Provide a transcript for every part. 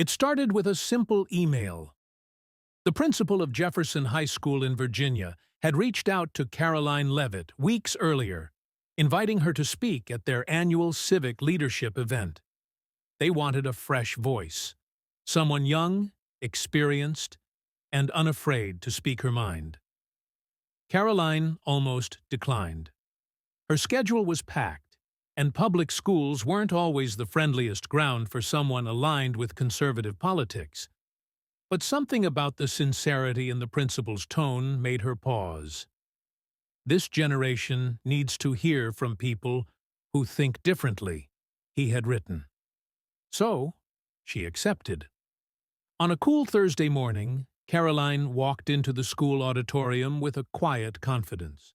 It started with a simple email. The principal of Jefferson High School in Virginia had reached out to Karoline Leavitt weeks earlier, inviting her to speak at their annual civic leadership event. They wanted a fresh voice, someone young, experienced, and unafraid to speak her mind. Karoline almost declined. Her schedule was packed, and public schools weren't always the friendliest ground for someone aligned with conservative politics. But something about the sincerity in the principal's tone made her pause. This generation needs to hear from people who think differently, he had written. So, she accepted. On a cool Thursday morning, Karoline walked into the school auditorium with a quiet confidence.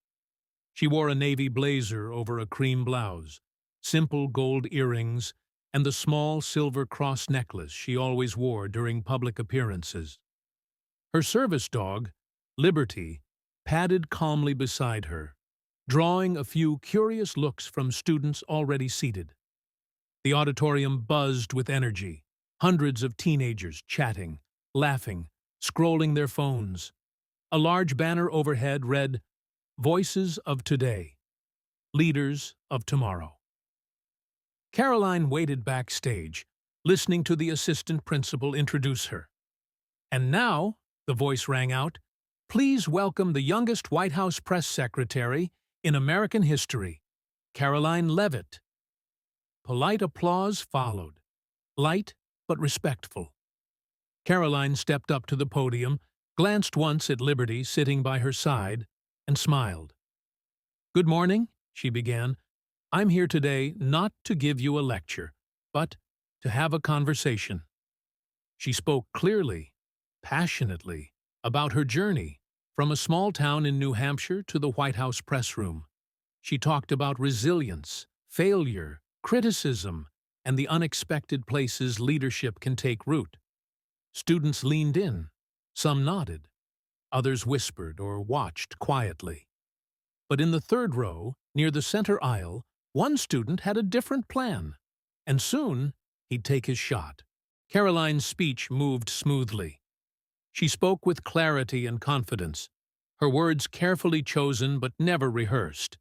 She wore a navy blazer over a cream blouse, simple gold earrings, and the small silver cross necklace she always wore during public appearances. Her service dog, Liberty, padded calmly beside her, drawing a few curious looks from students already seated. The auditorium buzzed with energy, hundreds of teenagers chatting, laughing, scrolling their phones. A large banner overhead read, "Voices of Today, Leaders of Tomorrow." Karoline waited backstage, listening to the assistant principal introduce her. "And now," the voice rang out, "please welcome the youngest White House press secretary in American history, Karoline Leavitt." Polite applause followed, light but respectful. Karoline stepped up to the podium, glanced once at Liberty sitting by her side, and smiled. "Good morning," she began. "I'm here today not to give you a lecture, but to have a conversation." She spoke clearly, passionately, about her journey from a small town in New Hampshire to the White House press room. She talked about resilience, failure, criticism, and the unexpected places leadership can take root. Students leaned in, some nodded, others whispered or watched quietly. But in the third row, near the center aisle, one student had a different plan, and soon he'd take his shot. Karoline's speech moved smoothly. She spoke with clarity and confidence, her words carefully chosen but never rehearsed.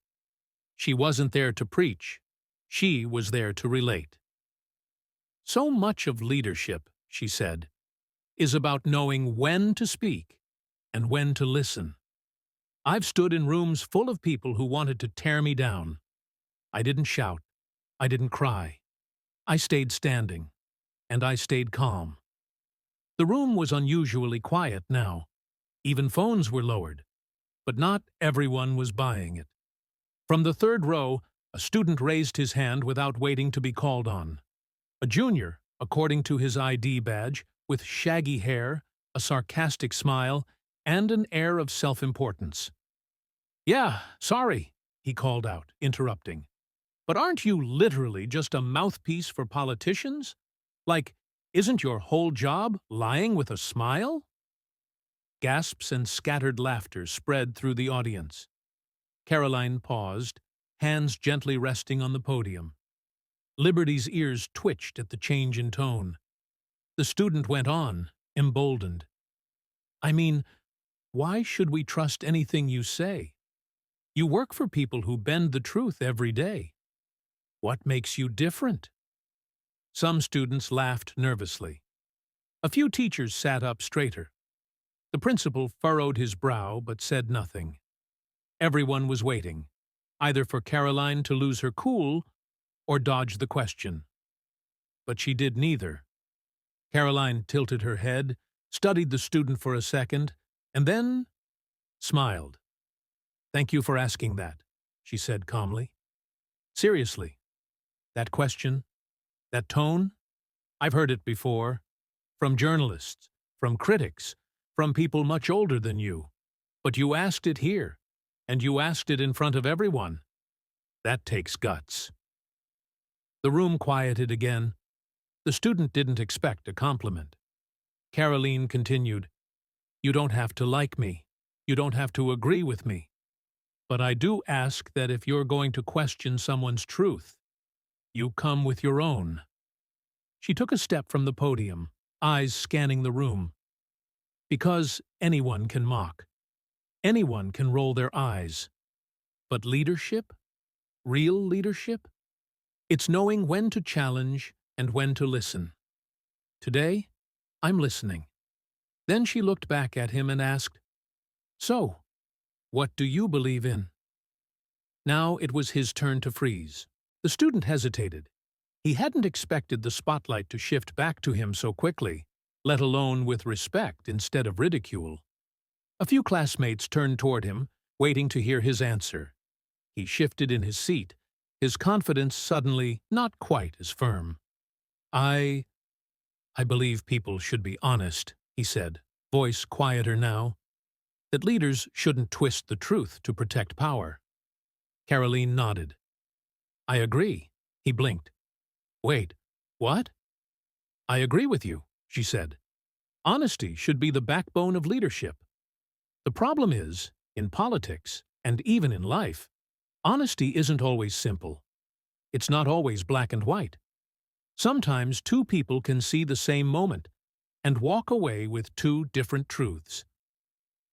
She wasn't there to preach. She was there to relate. "So much of leadership," she said, "is about knowing when to speak and when to listen. I've stood in rooms full of people who wanted to tear me down. I didn't shout. I didn't cry. I stayed standing, and I stayed calm." The room was unusually quiet now. Even phones were lowered, but not everyone was buying it. From the third row, a student raised his hand without waiting to be called on. A junior, according to his ID badge, with shaggy hair, a sarcastic smile, and an air of self-importance. "Yeah, sorry," he called out, interrupting. "But aren't you literally just a mouthpiece for politicians? Like, isn't your whole job lying with a smile?" Gasps and scattered laughter spread through the audience. Karoline paused, hands gently resting on the podium. Liberty's ears twitched at the change in tone. The student went on, emboldened. "I mean, why should we trust anything you say? You work for people who bend the truth every day. What makes you different?" Some students laughed nervously. A few teachers sat up straighter. The principal furrowed his brow but said nothing. Everyone was waiting, either for Karoline to lose her cool or dodge the question. But she did neither. Karoline tilted her head, studied the student for a second, and then smiled. "Thank you for asking that," she said calmly. "Seriously, that question, that tone, I've heard it before, from journalists, from critics, from people much older than you. But you asked it here, and you asked it in front of everyone. That takes guts." The room quieted again. The student didn't expect a compliment. Karoline continued, "You don't have to like me. You don't have to agree with me. But I do ask that if you're going to question someone's truth, you come with your own." She took a step from the podium, eyes scanning the room. Because anyone can mock. Anyone can roll their eyes. But leadership? Real leadership? It's knowing when to challenge and when to listen. Today, I'm listening. Then she looked back at him and asked, "So, what do you believe in?" Now it was his turn to freeze. The student hesitated. He hadn't expected the spotlight to shift back to him so quickly, let alone with respect instead of ridicule. A few classmates turned toward him, waiting to hear his answer. He shifted in his seat, his confidence suddenly not quite as firm. I believe people should be honest," he said, voice quieter now. "That leaders shouldn't twist the truth to protect power." Karoline nodded. "I agree," he blinked. "Wait, what?" "I agree with you," she said. "Honesty should be the backbone of leadership. The problem is, in politics, and even in life, honesty isn't always simple. It's not always black and white. Sometimes two people can see the same moment and walk away with two different truths."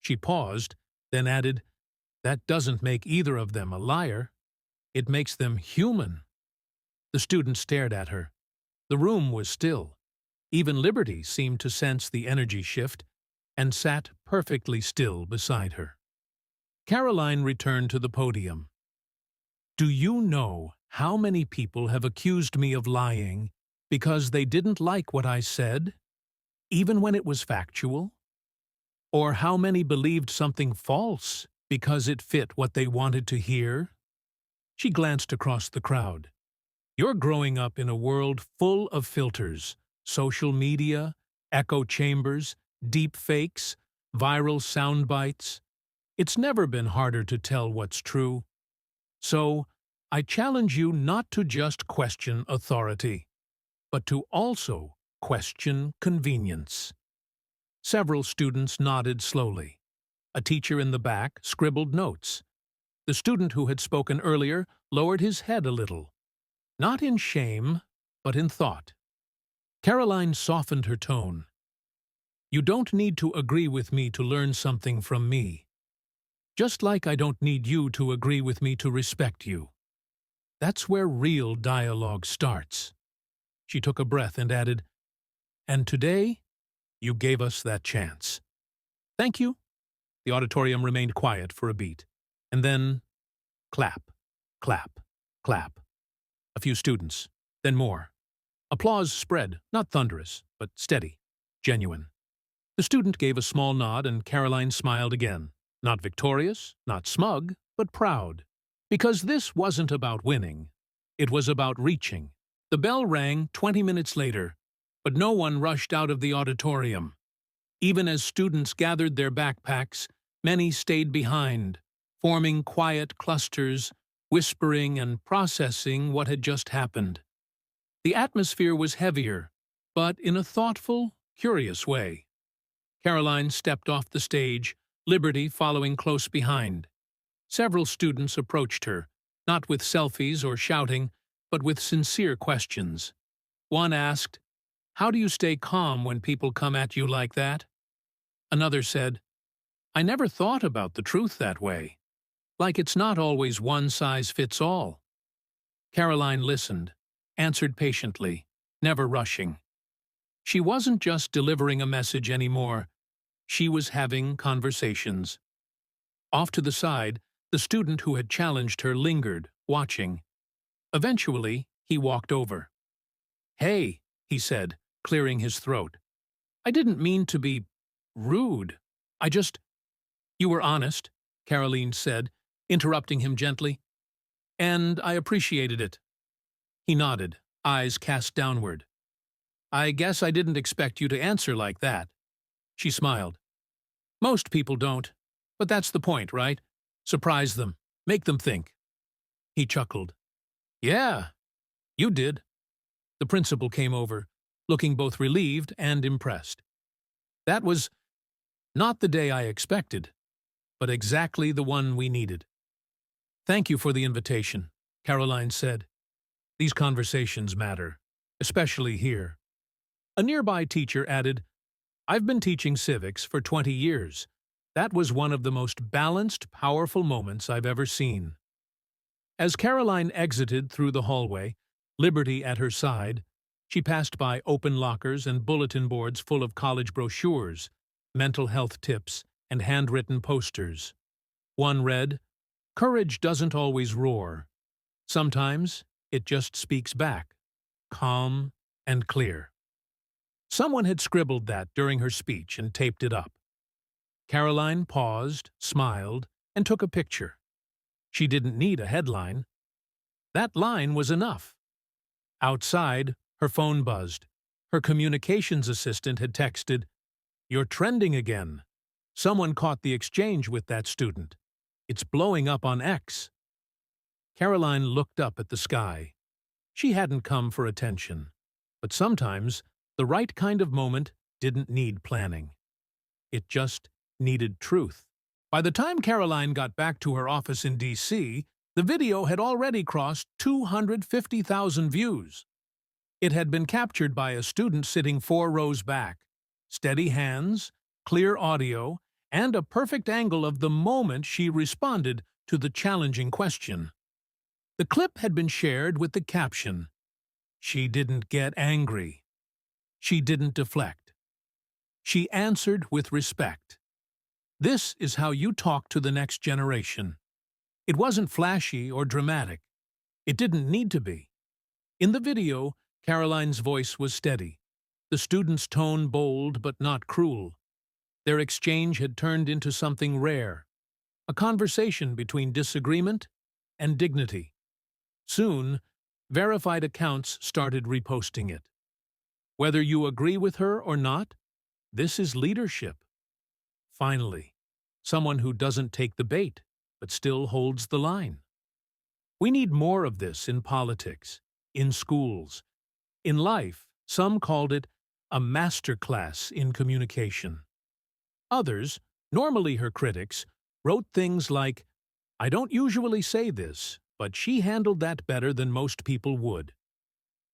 She paused, then added, "That doesn't make either of them a liar. It makes them human." The student stared at her. The room was still. Even Liberty seemed to sense the energy shift and sat perfectly still beside her. Karoline returned to the podium. "Do you know how many people have accused me of lying because they didn't like what I said, even when it was factual? Or how many believed something false because it fit what they wanted to hear?" She glanced across the crowd. "You're growing up in a world full of filters, social media, echo chambers, deep fakes, viral sound bites. It's never been harder to tell what's true. So, I challenge you not to just question authority, but to also question convenience." Several students nodded slowly. A teacher in the back scribbled notes. The student who had spoken earlier lowered his head a little. Not in shame, but in thought. Karoline softened her tone. "You don't need to agree with me to learn something from me. Just like I don't need you to agree with me to respect you. That's where real dialogue starts." She took a breath and added, "And today, you gave us that chance." "Thank you." The auditorium remained quiet for a beat. And then, clap, clap, clap. A few students, then more. Applause spread, not thunderous, but steady, genuine. The student gave a small nod and Karoline smiled again. Not victorious, not smug, but proud. Because this wasn't about winning. It was about reaching. The bell rang 20 minutes later, but no one rushed out of the auditorium. Even as students gathered their backpacks, many stayed behind, forming quiet clusters, whispering and processing what had just happened. The atmosphere was heavier, but in a thoughtful, curious way. Karoline stepped off the stage, Liberty following close behind. Several students approached her, not with selfies or shouting, but with sincere questions. One asked, "How do you stay calm when people come at you like that?" Another said, "I never thought about the truth that way. Like it's not always one size fits all." Karoline listened, answered patiently, never rushing. She wasn't just delivering a message anymore. She was having conversations. Off to the side, the student who had challenged her lingered, watching. Eventually, he walked over. "Hey," he said, clearing his throat. "I didn't mean to be rude. You were honest," Karoline said, interrupting him gently. "And I appreciated it." He nodded, eyes cast downward. "I guess I didn't expect you to answer like that." She smiled. "Most people don't. But that's the point, right? Surprise them. Make them think." He chuckled. "Yeah, you did." The principal came over, looking both relieved and impressed. "That was not the day I expected, but exactly the one we needed." "Thank you for the invitation," Karoline said. "These conversations matter, especially here." A nearby teacher added, "I've been teaching civics for 20 years. That was one of the most balanced, powerful moments I've ever seen." As Caroline exited through the hallway, Liberty at her side, she passed by open lockers and bulletin boards full of college brochures, mental health tips, and handwritten posters. One read, "Courage doesn't always roar. Sometimes it just speaks back, calm and clear." Someone had scribbled that during her speech and taped it up. Caroline paused, smiled, and took a picture. She didn't need a headline. That line was enough. Outside, her phone buzzed. Her communications assistant had texted, "You're trending again. Someone caught the exchange with that student. It's blowing up on X." Caroline looked up at the sky. She hadn't come for attention. But sometimes, the right kind of moment didn't need planning. It just needed truth. By the time Caroline got back to her office in D.C., the video had already crossed 250,000 views. It had been captured by a student sitting 4 rows back. Steady hands, clear audio, and a perfect angle of the moment she responded to the challenging question. The clip had been shared with the caption, "She didn't get angry. She didn't deflect. She answered with respect. This is how you talk to the next generation." It wasn't flashy or dramatic. It didn't need to be. In the video, Caroline's voice was steady, the student's tone bold but not cruel. Their exchange had turned into something rare, a conversation between disagreement and dignity. Soon, verified accounts started reposting it. Whether you agree with her or not, this is leadership. Finally, someone who doesn't take the bait, but still holds the line. We need more of this in politics, in schools. In life, some called it a masterclass in communication. Others, normally her critics, wrote things like, "I don't usually say this, but she handled that better than most people would."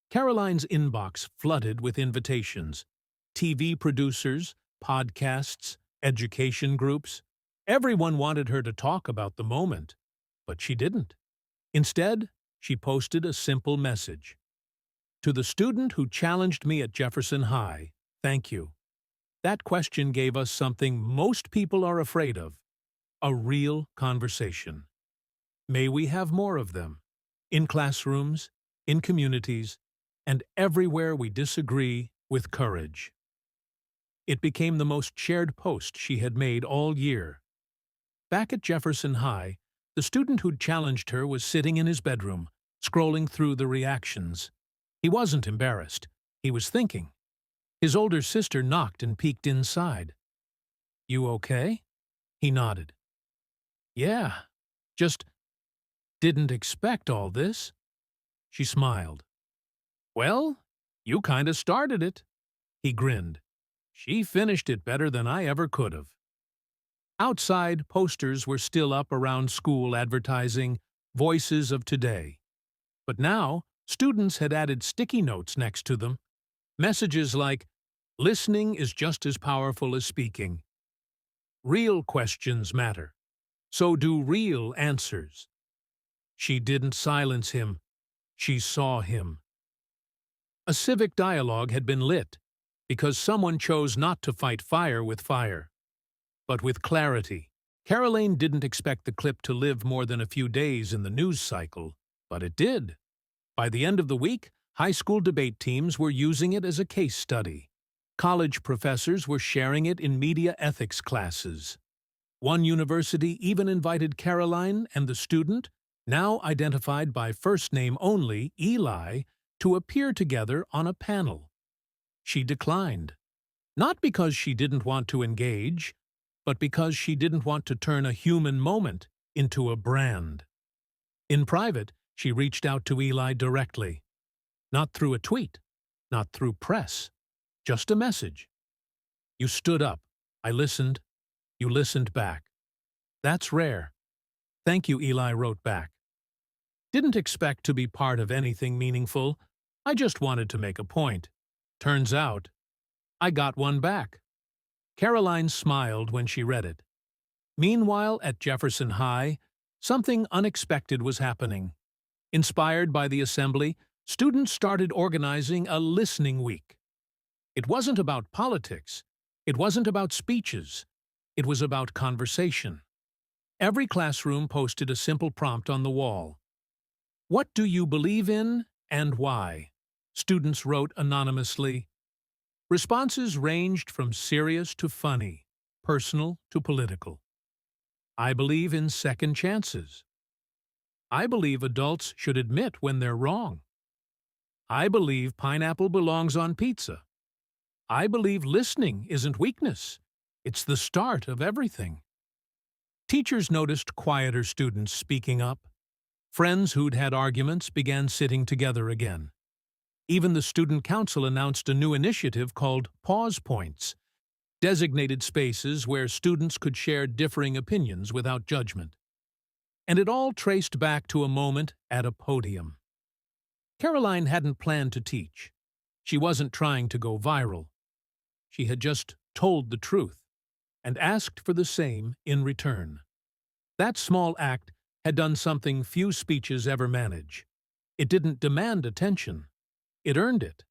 Caroline's inbox flooded with invitations. TV producers, podcasts, education groups. Everyone wanted her to talk about the moment, but she didn't. Instead, she posted a simple message. "To the student who challenged me at Jefferson High, thank you. That question gave us something most people are afraid of, a real conversation. May we have more of them, in classrooms, in communities, and everywhere we disagree with courage." It became the most shared post she had made all year. Back at Jefferson High, the student who'd challenged her was sitting in his bedroom, scrolling through the reactions. He wasn't embarrassed. He was thinking. His older sister knocked and peeked inside. "You okay?" He nodded. "Yeah, just didn't expect all this." She smiled. "Well, you kinda started it." He grinned. "She finished it better than I ever could have." Outside, posters were still up around school advertising "Voices of Today." But now, students had added sticky notes next to them. Messages like, "Listening is just as powerful as speaking." "Real questions matter. So do real answers." She didn't silence him. She saw him. A civic dialogue had been lit, because someone chose not to fight fire with fire, but with clarity. Caroline didn't expect the clip to live more than a few days in the news cycle, but it did. By the end of the week, high school debate teams were using it as a case study. College professors were sharing it in media ethics classes. One university even invited Caroline and the student, now identified by first name only, Eli, to appear together on a panel. She declined. Not because she didn't want to engage, but because she didn't want to turn a human moment into a brand. In private, she reached out to Eli directly. Not through a tweet, not through press, just a message. "You stood up. I listened. You listened back. That's rare." "Thank you," Eli wrote back. "Didn't expect to be part of anything meaningful. I just wanted to make a point." Turns out, I got one back. Karoline smiled when she read it. Meanwhile, at Jefferson High, something unexpected was happening. Inspired by the assembly, students started organizing a listening week. It wasn't about politics. It wasn't about speeches. It was about conversation. Every classroom posted a simple prompt on the wall. What do you believe in and why? Students wrote anonymously. Responses ranged from serious to funny, personal to political. I believe in second chances. I believe adults should admit when they're wrong. I believe pineapple belongs on pizza. I believe listening isn't weakness. It's the start of everything. Teachers noticed quieter students speaking up. Friends who'd had arguments began sitting together again. Even the student council announced a new initiative called Pause Points, designated spaces where students could share differing opinions without judgment. And it all traced back to a moment at a podium. Karoline hadn't planned to teach. She wasn't trying to go viral. She had just told the truth and asked for the same in return. That small act had done something few speeches ever manage. It didn't demand attention. It earned it.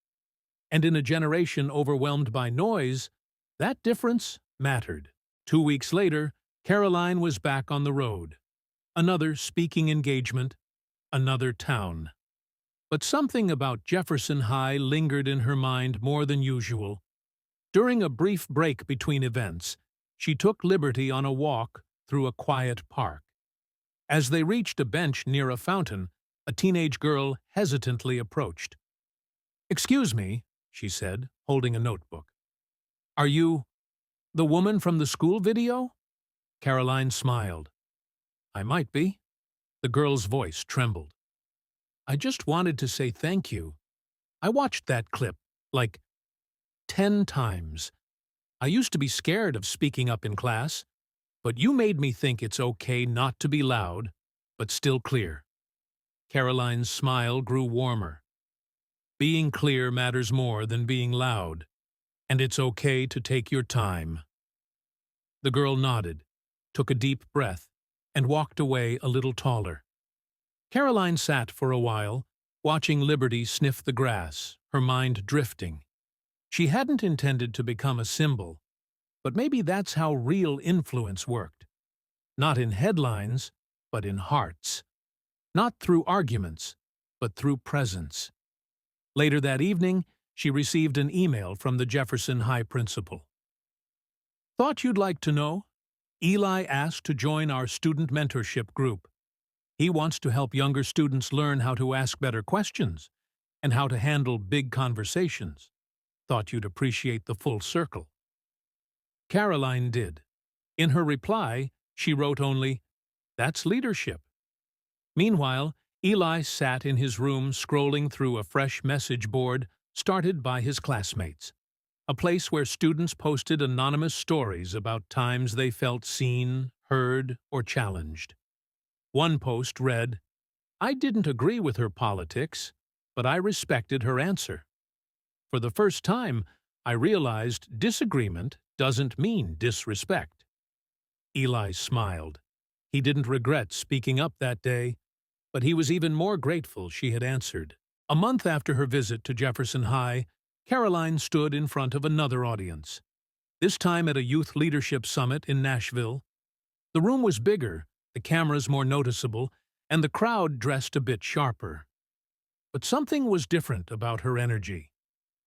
And in a generation overwhelmed by noise, that difference mattered. 2 weeks later, Karoline was back on the road. Another speaking engagement, another town. But something about Jefferson High lingered in her mind more than usual. During a brief break between events, she took liberty on a walk through a quiet park. As they reached a bench near a fountain, a teenage girl hesitantly approached. "Excuse me," she said, holding a notebook. "Are you the woman from the school video?" Karoline smiled. "I might be." The girl's voice trembled. "I just wanted to say thank you. I watched that clip, like 10 times. I used to be scared of speaking up in class, but you made me think it's okay not to be loud, but still clear." Karoline's smile grew warmer. Being clear matters more than being loud, and it's okay to take your time. The girl nodded, took a deep breath, and walked away a little taller. Karoline sat for a while, watching Liberty sniff the grass, her mind drifting. She hadn't intended to become a symbol, but maybe that's how real influence worked. Not in headlines, but in hearts. Not through arguments, but through presence. Later that evening, she received an email from the Jefferson High principal. "Thought you'd like to know? Eli asked to join our student mentorship group. He wants to help younger students learn how to ask better questions and how to handle big conversations. Thought you'd appreciate the full circle." Karoline did. In her reply, she wrote only, "That's leadership." Meanwhile, Eli sat in his room scrolling through a fresh message board started by his classmates, a place where students posted anonymous stories about times they felt seen, heard, or challenged. One post read, "I didn't agree with her politics, but I respected her answer. For the first time, I realized disagreement doesn't mean disrespect." Eli smiled. He didn't regret speaking up that day, but he was even more grateful she had answered. A month after her visit to Jefferson High, Karoline stood in front of another audience, this time at a youth leadership summit in Nashville. The room was bigger, the cameras more noticeable, and the crowd dressed a bit sharper. But something was different about her energy.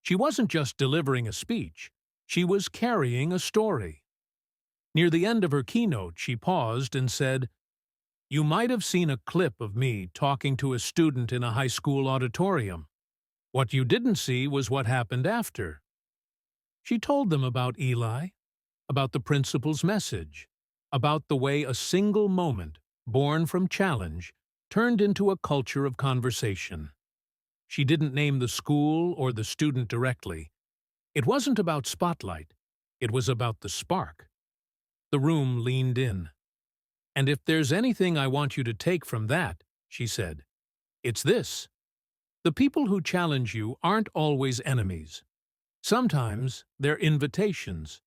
She wasn't just delivering a speech, she was carrying a story. Near the end of her keynote, she paused and said, "You might have seen a clip of me talking to a student in a high school auditorium. What you didn't see was what happened after." She told them about Eli, about the principal's message, about the way a single moment, born from challenge, turned into a culture of conversation. She didn't name the school or the student directly. It wasn't about spotlight. It was about the spark. The room leaned in. "And if there's anything I want you to take from that," she said, "it's this. The people who challenge you aren't always enemies. Sometimes they're invitations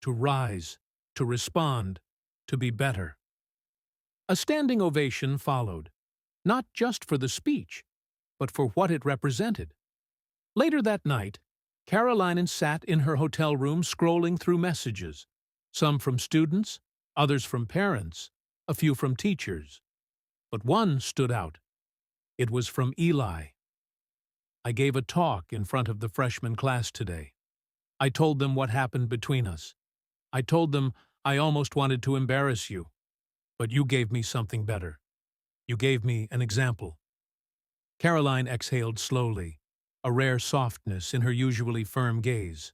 to rise, to respond, to be better. A standing ovation followed, not just for the speech, but for what it represented. Later that night, Karoline sat in her hotel room scrolling through messages, some from students, others from parents, a few from teachers. But one stood out. It was from Eli. "I gave a talk in front of the freshman class today. I told them what happened between us. I told them I almost wanted to embarrass you, but you gave me something better. You gave me an example." Karoline exhaled slowly, a rare softness in her usually firm gaze.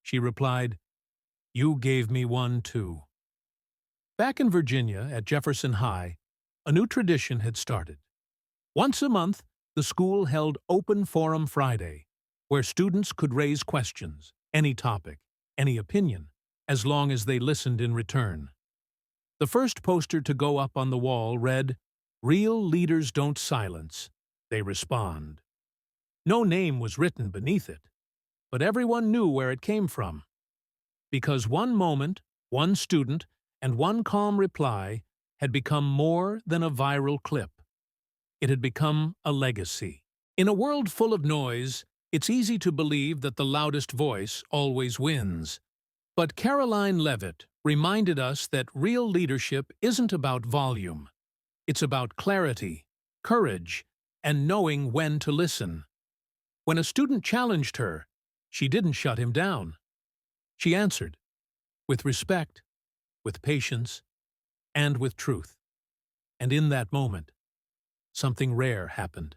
She replied, "You gave me one too." Back in Virginia, at Jefferson High, a new tradition had started. Once a month, the school held Open Forum Friday, where students could raise questions, any topic, any opinion, as long as they listened in return. The first poster to go up on the wall read, "Real leaders don't silence, they respond." No name was written beneath it, but everyone knew where it came from. Because one moment, one student, and one calm reply had become more than a viral clip. It had become a legacy. In a world full of noise, it's easy to believe that the loudest voice always wins. But Karoline Leavitt reminded us that real leadership isn't about volume. It's about clarity, courage, and knowing when to listen. When a student challenged her, she didn't shut him down. She answered, with respect, with patience, and with truth. And in that moment, something rare happened.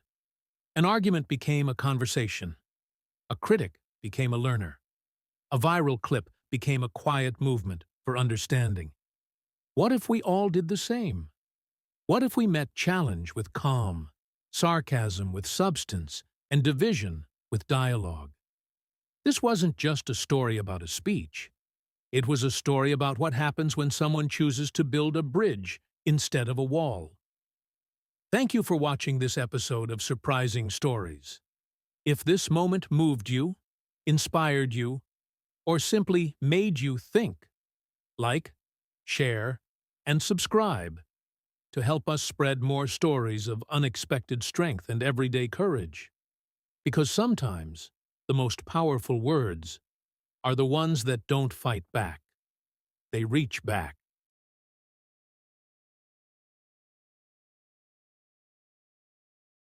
An argument became a conversation. A critic became a learner. A viral clip became a quiet movement for understanding. What if we all did the same? What if we met challenge with calm, sarcasm with substance, and division with dialogue? This wasn't just a story about a speech. It was a story about what happens when someone chooses to build a bridge instead of a wall. Thank you for watching this episode of Surprising Stories. If this moment moved you, inspired you, or simply made you think, like, share, and subscribe to help us spread more stories of unexpected strength and everyday courage. Because sometimes the most powerful words are the ones that don't fight back. They reach back.